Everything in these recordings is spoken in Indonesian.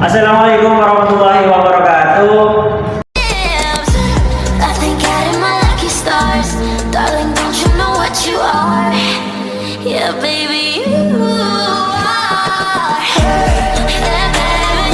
Assalamualaikum warahmatullahi wabarakatuh. I think out in my lucky stars, darling. Don't you know what you are? Yeah, baby, you are. Yeah, baby.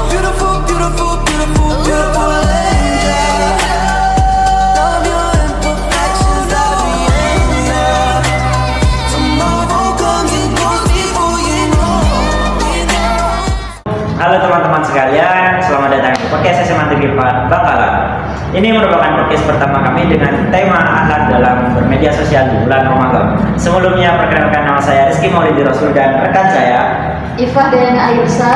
Beautiful, beautiful, beautiful, beautiful angel. Love your imperfections, I'll be angel. Tomorrow comes and goes before you know. Halo teman-teman sekalian, selamat datang di podcast SMA Negeri 4 Bangkalan. Ini merupakan podcast pertama kami dengan tema akhlak dalam bermedia sosial di bulan Ramadan. Sebelumnya perkenalkan, nama saya Rizky Maulidi Rasul dan rekan saya Ifah dan Ayusa.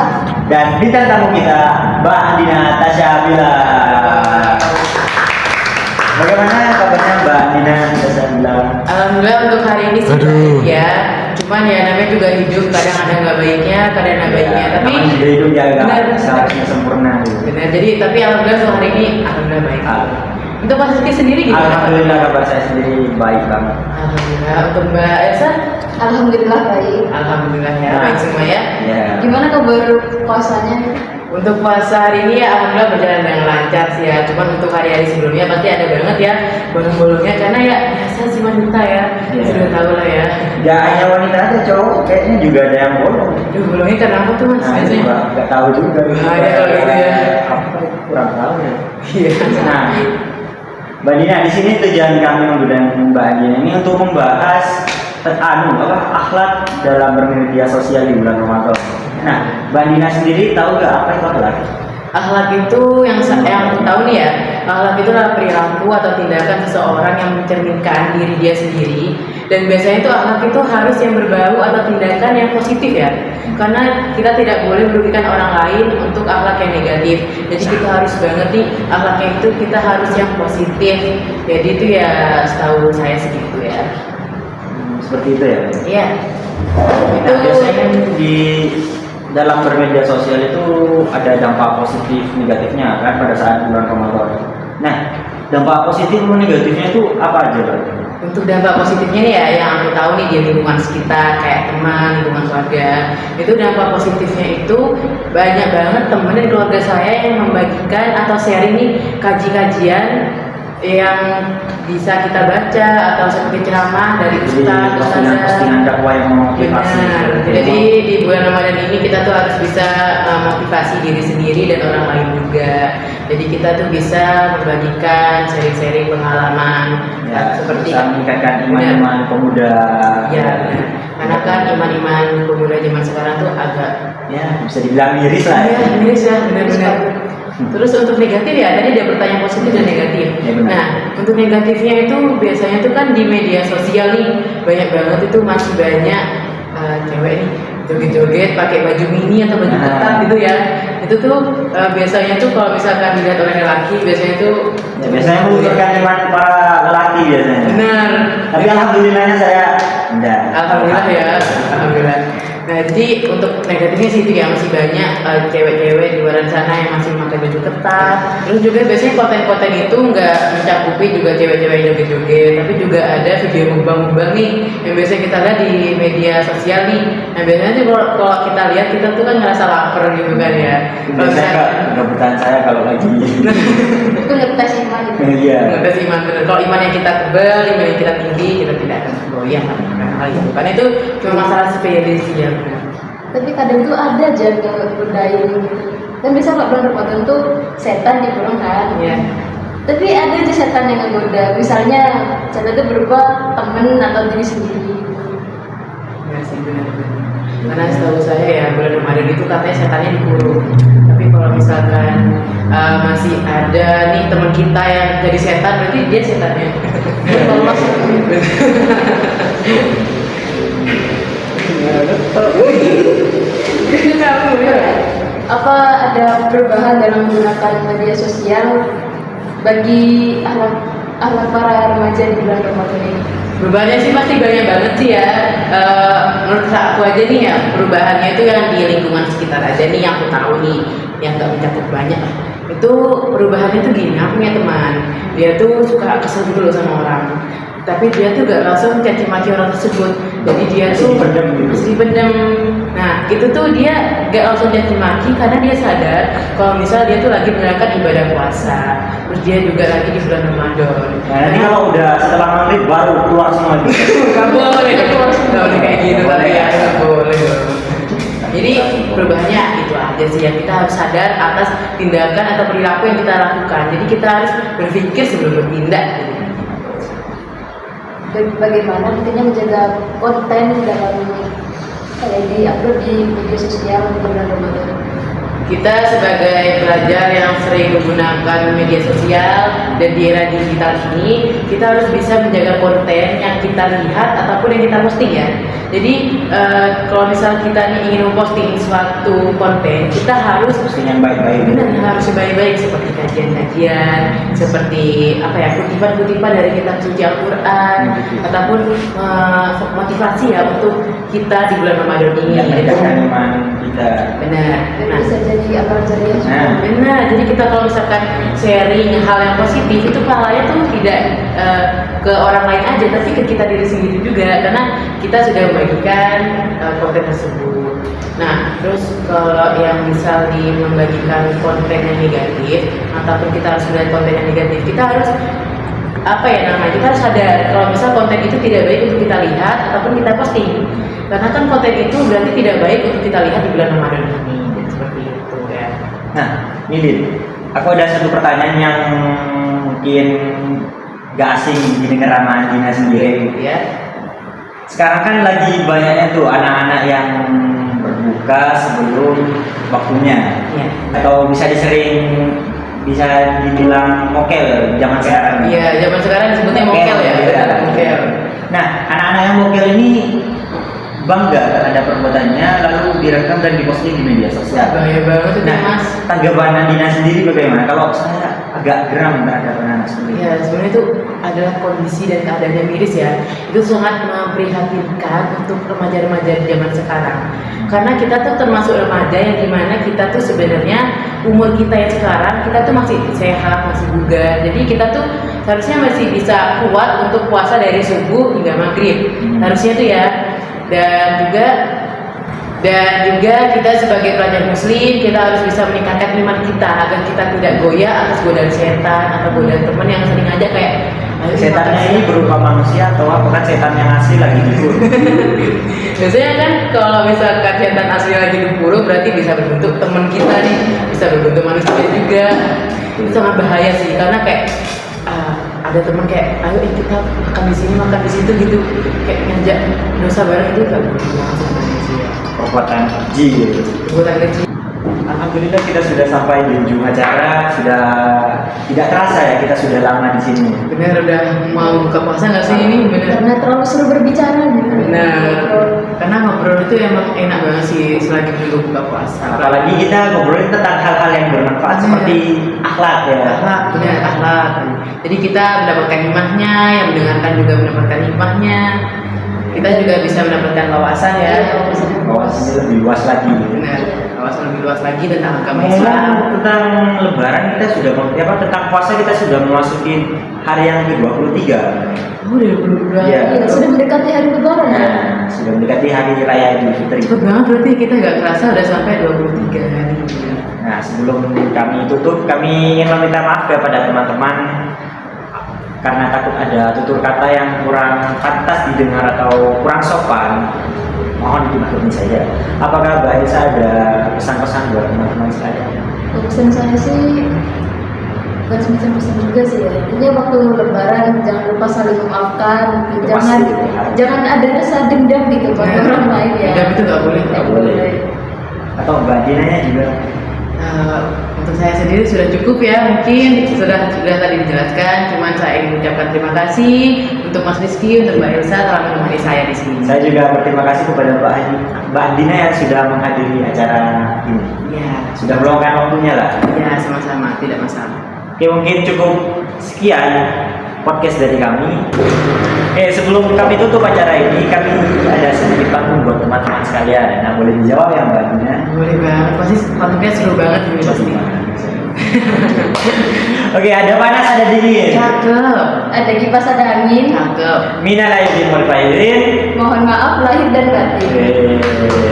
dan bintang tamu kita Mbak Andina Tasya Bila. Bagaimana kabarnya Mbak Andina Tasya Bila? Alhamdulillah untuk hari ini sih baik ya. Cuman ya namanya juga hidup, kadang ada nggak baiknya, kadang ada baiknya. Tapi Namanya juga hidup jaga, benar, seharusnya sempurna. benar. Jadi tapi alhamdulillah untuk hari ini alhamdulillah baik. Untuk Mas Rizky sendiri gimana? Alhamdulillah kabar saya sendiri baik banget. Alhamdulillah. Untuk Mbak Elsa, Alhamdulillah baik. alhamdulillah ya Nah. baik semua ya. Ya. Gimana kabar puasanya? Untuk puasa hari ini ya alhamdulillah berjalan dengan lancar sih ya. Cuman untuk hari-hari sebelumnya pasti ada banget ya bolong-bolongnya karena ya biasa sih wanita ya. Iya. Sudah tahu lah ya. Gak hanya wanita aja, cowok kayaknya juga ada yang bolong. Duh, bolongnya karena apa tuh Mas? Nah, itu Biasanya? Mbak, nggak tahu juga. Bahaya kalau gitu ya. Apa, kurang tahu ya. Iya. Nah, Mbak Dina, di sini tujuan kami mengundang Mbak Dina ini untuk membahas akhlak dalam bermedia sosial di bulan Ramadan. Nah, Mbak Dina sendiri tahu nggak apa itu akhlak? Akhlak itu yang aku tahu nih ya, akhlak itu adalah perilaku atau tindakan seseorang yang mencerminkan diri dia sendiri. Dan biasanya itu akhlak itu harus yang berbau atau tindakan yang positif ya. Karena kita tidak boleh merugikan orang lain untuk akhlak yang negatif. Jadi kita harus banget nih akhlaknya itu kita harus yang positif. Jadi itu ya setahu saya segitu ya. Seperti itu ya. Iya. Nah, biasanya di dalam bermedia sosial itu ada dampak positif negatifnya kan pada saat bulan Ramadan. Nah, dampak positif dan negatifnya itu apa aja, Pak? Untuk dampak positifnya nih ya, yang aku tahu nih di lingkungan sekitar kayak teman, lingkungan keluarga, itu dampak positifnya itu banyak banget temen dan keluarga saya yang membagikan atau sharing nih kajian yang bisa kita baca atau seperti ceramah dari ustaz, postingan dakwah yang memotivasi. benar. Jadi di bulan Ramadan ini kita tuh harus bisa motivasi diri sendiri dan orang lain juga. Jadi kita tuh bisa membagikan sharing-sharing pengalaman Ya, seperti bisa meningkatkan iman-iman pemuda. ya, benar. Karena kan iman-iman pemuda zaman sekarang tuh agak Ya, bisa dibilang miris lah. ya miris ya, benar-benar. Terus untuk negatif ya, tadi dia bertanya positif dan negatif. Ya, benar. Nah, untuk negatifnya itu biasanya tuh kan di media sosial nih banyak banget itu masih banyak cewek nih joget-joget pakai baju mini atau baju ketat gitu ya. Itu tuh biasanya tuh kalau misalkan dilihat oleh laki biasanya tuh Ya, biasanya menunjukkan iman para lelaki biasanya. benar. Tapi alhamdulillahnya saya enggak. Alhamdulillah ya, alhamdulillah. Nah, jadi untuk negatifnya sih itu ya masih banyak cewek-cewek di luar sana yang masih pakai baju ketat. Terus juga biasanya konten-konten itu nggak mencakupi juga cewek-cewek joget-joget, tapi juga ada video mukbang-mukbang nih yang biasanya kita lihat di media sosial nih. Nah, biasanya tuh kalau kita lihat kita tuh kan ngerasa lapar gitu kan ya. Kalau Biasanya misalkan kebutuhan saya kalau lagi Itu ngetes iman gitu. iya. ngetes iman bener. Kalau iman yang kita tebal, iman yang kita tinggi, kita tidak akan goyah melakukan hal itu. Karena itu cuma masalah sepele sih ya. Tapi kadang tuh ada aja ngegodain gitu. Kan bisa kalau bulan Ramadan tuh setan dikurung kan. Iya. Tapi ada aja setan yang ngegoda. Misalnya setan itu berupa temen atau diri sendiri. Ya sih benar-benar. Karena setahu saya ya bulan Ramadan itu katanya setannya dikurung. Tapi kalau misalkan masih ada nih teman kita yang jadi setan, berarti dia setannya. Kalau masuk apa ada perubahan dalam menggunakan media sosial bagi akhlak para remaja di bulan Ramadan ini? Perubahannya sih pasti banyak banget sih ya. Menurut aku aja nih ya perubahannya itu yang di lingkungan sekitar aja nih yang aku tahu nih, yang nggak mencakup banyak. Itu perubahannya tuh gini, aku punya teman, dia tuh suka kesel dulu sama orang. tapi dia tuh gak langsung caci maki orang tersebut, jadi dia tuh Masih dipendam gitu. masih dipendam. Nah, itu tuh dia gak langsung caci maki karena dia sadar kalau misal dia tuh lagi menjalankan ibadah puasa, terus dia juga lagi di bulan Ramadan. Nah, nanti kalau udah setelah maghrib baru keluar semua itu. Gak boleh, gak boleh kayak gitu tapi ya, gak boleh. Jadi perubahannya itu aja sih yang kita harus sadar atas tindakan atau perilaku yang kita lakukan. Jadi kita harus berpikir sebelum bertindak. Bagaimana intinya menjaga konten dalam kayak di upload di media sosial di bulan Ramadan. Kita sebagai pelajar yang sering menggunakan media sosial dan di era digital ini, kita harus bisa menjaga konten yang kita lihat ataupun yang kita posting ya. Jadi kalau misal kita nih ingin memposting suatu konten, kita harus Posting yang baik-baik. benar harus baik-baik seperti kajian-kajian, seperti apa ya kutipan-kutipan dari kitab suci Al-Quran ataupun motivasi ya untuk kita di bulan Ramadan ini. Yang meningkatkan iman kita. Benar. Dan Nah, bisa jadi amal jariah juga. Nah. benar. Jadi kita kalau misalkan sharing hal yang positif itu pahalanya tuh tidak ke orang lain aja, tapi ke kita diri sendiri juga karena kita sudah membagikan konten tersebut. Nah, terus kalau yang misal membagikan konten yang negatif ataupun kita harus melihat konten yang negatif, kita harus apa ya namanya? Kita harus sadar kalau misal konten itu tidak baik untuk kita lihat ataupun kita posting. Karena kan konten itu berarti tidak baik untuk kita lihat di bulan Ramadan ini. Jadi seperti itu ya. Nah, ini Din, aku ada satu pertanyaan yang mungkin gak asing didengar sama Dina sendiri. Ya. Sekarang kan lagi banyaknya tuh anak-anak yang berbuka sebelum waktunya, Iya. atau bisa dibilang mokel zaman sekarang. Iya, zaman sekarang disebutnya mokel ya. Iya. Mokel. Nah, anak-anak yang mokel ini bangga terhadap perbuatannya, lalu direkam dan diposting di media sosial. Bahaya banget itu Nah, Mas. tanggapan Dina sendiri bagaimana? Kalau saya agak geram terhadap anak-anak seperti itu. Ya, sebenarnya itu adalah kondisi dan keadaan yang miris ya. Itu sangat memprihatinkan untuk remaja-remaja di zaman sekarang. Karena kita tuh termasuk remaja yang dimana kita tuh sebenarnya umur kita yang sekarang kita tuh masih sehat, masih bugar. Jadi kita tuh harusnya masih bisa kuat untuk puasa dari subuh hingga maghrib. Harusnya tuh ya. Dan juga kita sebagai pelajar muslim kita harus bisa meningkatkan iman kita agar kita tidak goyah atas godaan setan atau godaan teman yang sering aja kayak "Ayo, Setannya makan ini berupa manusia atau apakah setan yang asli lagi diburu? biasanya kan kalau misalkan setan asli lagi diburu berarti bisa berbentuk teman kita nih, bisa berbentuk manusia juga. Itu sangat bahaya sih karena kayak ada teman kayak ayo kita makan di sini makan di situ gitu kayak ngajak dosa bareng itu gak boleh banget sebenarnya sih ya. Perbuatan keji gitu. Perbuatan kecil. Alhamdulillah kita sudah sampai di ujung acara, sudah tidak terasa ya kita sudah lama di sini. Bener udah mau buka puasa nggak sih ini bener? Karena terlalu seru berbicara gitu. Bener. Karena ngobrol itu emang enak banget sih selagi menunggu buka puasa. Apalagi kita ngobrolin tentang hal-hal yang bermanfaat seperti akhlak ya. Akhlak, bener akhlak. Jadi kita mendapatkan hikmahnya, yang mendengarkan juga mendapatkan hikmahnya. Kita juga bisa mendapatkan wawasan ya. Wawasannya lebih luas lagi. Benar. Wawasan lebih luas lagi tentang agama Memang Islam. tentang Lebaran kita sudah tentang puasa kita sudah memasuki hari yang ke-23. Oh, udah berubah. Iya. Iya, sudah mendekati hari Lebaran ya. Nah, sudah mendekati hari raya Idul Fitri. Cepet banget berarti kita nggak kerasa udah sampai 23 hari. Nah, sebelum kami tutup, kami ingin meminta maaf kepada teman-teman karena takut ada tutur kata yang kurang pantas didengar atau kurang sopan. Mohon dimaklumi saja. Apakah Mbak Elsa ada pesan-pesan buat teman-teman sekalian? Pesan saya sih bukan semacam pesan juga sih ya. Intinya waktu Lebaran jangan lupa saling memaafkan, Itu jangan pasti. jangan ada rasa dendam gitu pada orang lain ya. Dendam itu nggak boleh. Nggak boleh. Atau Mbak Dinanya juga? Untuk saya sendiri sudah cukup ya, mungkin sudah tadi dijelaskan. Cuman saya ingin mengucapkan terima kasih untuk Mas Rizky, untuk Mbak Elsa telah menemani saya di sini. Saya juga berterima kasih kepada Mbak Dina yang sudah menghadiri acara ini. Ya, Sudah meluangkan waktunya lah. ya sama-sama, tidak masalah. Oke, mungkin cukup sekian podcast dari kami. Oke, sebelum kami tutup acara ini, kami ada sedikit pantun buat teman-teman sekalian. Nah, boleh dijawab ya Mbak Dina? Boleh banget, pasti kontennya seru banget ini pasti. Oke, ada panas, ada dingin. Cakep. Ada kipas, ada angin. Cakep. Minal aidin wal faizin. Mohon maaf lahir dan batin.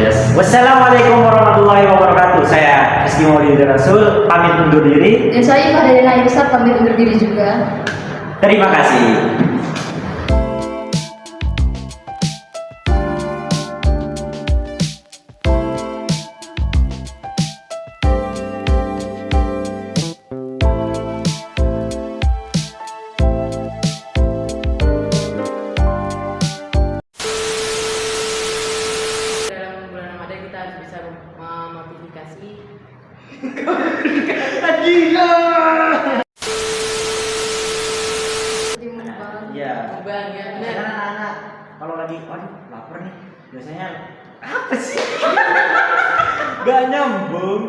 Yes. Wassalamualaikum warahmatullahi wabarakatuh. Saya Rizky Maulidi Rasul pamit undur diri. Dan saya Fadilina Yusuf pamit undur diri juga. Terima kasih. Dalam bulan Ramadan kita harus bisa memodifikasi. Iya. Bang, ya benar. Anak-anak kalau lagi, waduh lapar nih, biasanya apa sih? Gak nyambung.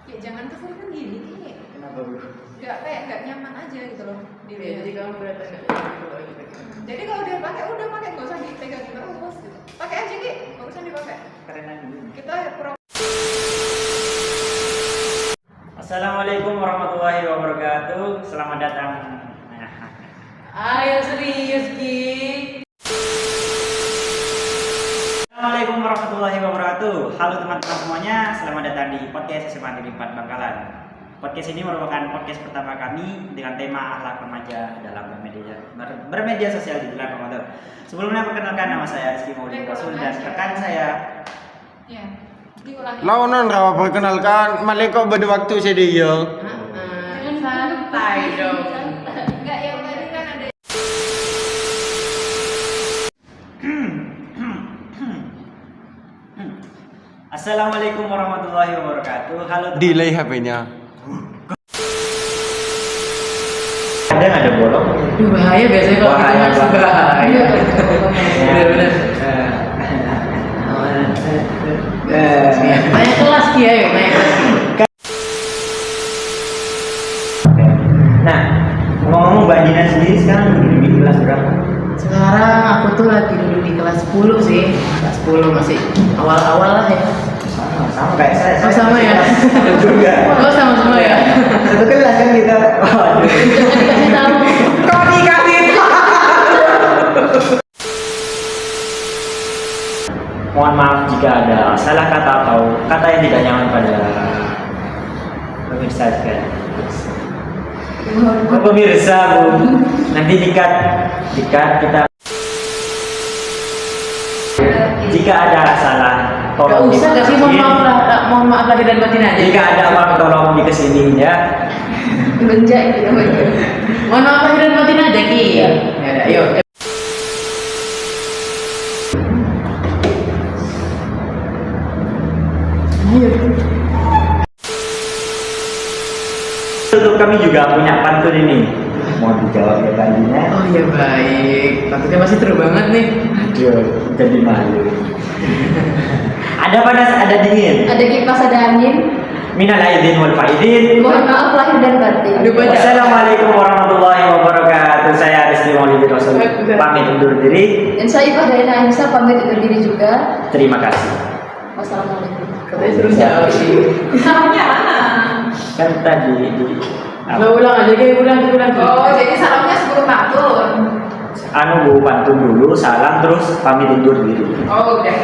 Ya jangan kesel kan gini nih. Kenapa bu? Gak nyaman aja gitu loh di Ya, jadi kamu kelihatan nggak gitu loh gitu. Jadi kalau dia pakai udah pakai nggak usah dipegang terus gitu. Pakai aja Ki, nggak usah dipakai. Keren aja. Kita pro. Assalamualaikum warahmatullahi wabarakatuh. Selamat datang. Ayo serius Ki. Assalamualaikum warahmatullahi wabarakatuh. Halo teman-teman semuanya, selamat datang di podcast SMA Negeri 4 Bangkalan. Podcast ini merupakan podcast pertama kami dengan tema akhlak remaja dalam bermedia sosial di bulan Ramadan. Sebelumnya perkenalkan, nama saya Rizky Maulidi Rasul dan rekan saya. Ya. Diulangi. Launan rawa perkenalkan, malaikat pada waktu saya dia. Santai dong. Enggak yang tadi kan ada. Assalamualaikum warahmatullahi wabarakatuh. Halo. Delay HP-nya. Ada bolong. Aduh, bahaya biasanya kalau gitu Bahaya mas. banget. Bahaya. Bener-bener. Naik kelas Ki, ayo naik kelas Ki. Nah, ngomong Mbak Dina sendiri sekarang duduk di kelas berapa? Sekarang aku tuh lagi duduk di kelas 10 sih. Kelas 10 masih awal-awal lah ya. Sama kayak saya. Oh, sama ya? Saya juga. Oh sama-sama ya. Satu kelas kan kita. Waduh. Jangan dikasih tahu. Kok dikasih tahu? Mohon maaf jika ada salah kata atau kata yang tidak nyaman pada pemirsa sekalian. Oh, pemirsa bu, nanti dikat kita. Jika ada salah, Gak usah gak sih, mohon maaf lah, mohon maaf lahir dan batin aja. Jika ada apa, tolong dikesini ya. Benjai gitu namanya. Mohon maaf lahir dan batin aja Ki. Ya udah, yuk. Untuk kami juga punya pantun ini. Mau dijawab ya tadinya. Oh ya baik, pantutnya masih seru banget nih. Aduh, jadi malu. Ada panas, ada dingin. Ada kipas, ada angin. Minal aidin wal faizin. Mohon maaf lahir dan batin. Aduh, baca. Wassalamualaikum warahmatullahi wabarakatuh. Saya Rizky Maulidi Rasul pamit undur diri. Dan saya Fadilina Yusuf pamit undur diri juga. Terima kasih. Wassalamualaikum. Katanya seru sekali. Salamnya mana? Kan tadi di Lo ulang aja kayak ulang. Oh, jadi salamnya sebelum pantun. anu bu pantun dulu, salam terus pamit undur diri. Oh, udah.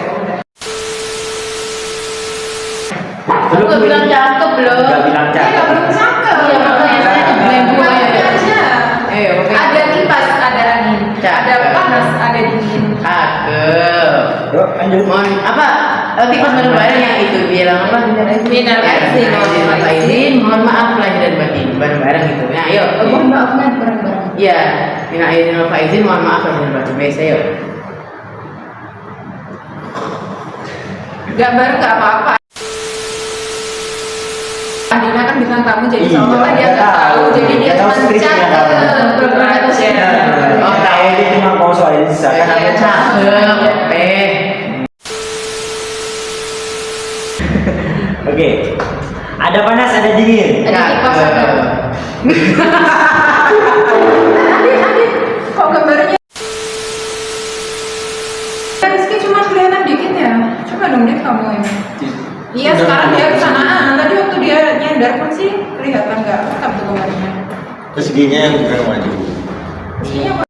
Aku gak bilang cakep loh. Gak bilang Ya, cakep. belum cakep. Iya, makanya saya ngeblank dulu Makanya aja. aja. Ayo, oke. Ada kipas, ada angin. Cakep. Ada panas, ada dingin. Cakep. Yuk lanjut. Mohon apa? Tipas bareng-bareng yang itu bilang apa? Minal aidin wal faizin. Mohon maaf lahir dan batin bareng-bareng gitu. Nah, yuk. Mohon maaf nih bareng-bareng. Iya, minal aidin wal faizin, mohon maaf lahir dan batin. Biasa yuk. Gambar nggak apa-apa. Dina kan bintang tamu jadi Iya, seolah dia nggak tahu, jadi dia nggak tahu cuma skripnya, nggak tahu. catat aja. Oh tahu dia cuma mau soal Indonesia kan Iya, aku Cakep. Oke. Ada panas, ada dingin. Ada kipas, ada. Kok gambarnya Rizky cuma kelihatan dikit ya? Coba dong dia kamu ini. Iya sekarang dia kesanaan. Tadi waktu dia nyender pun sih kelihatan nggak tetap tuh kemarinnya. Pesuginya yang kurang maju. Pastinya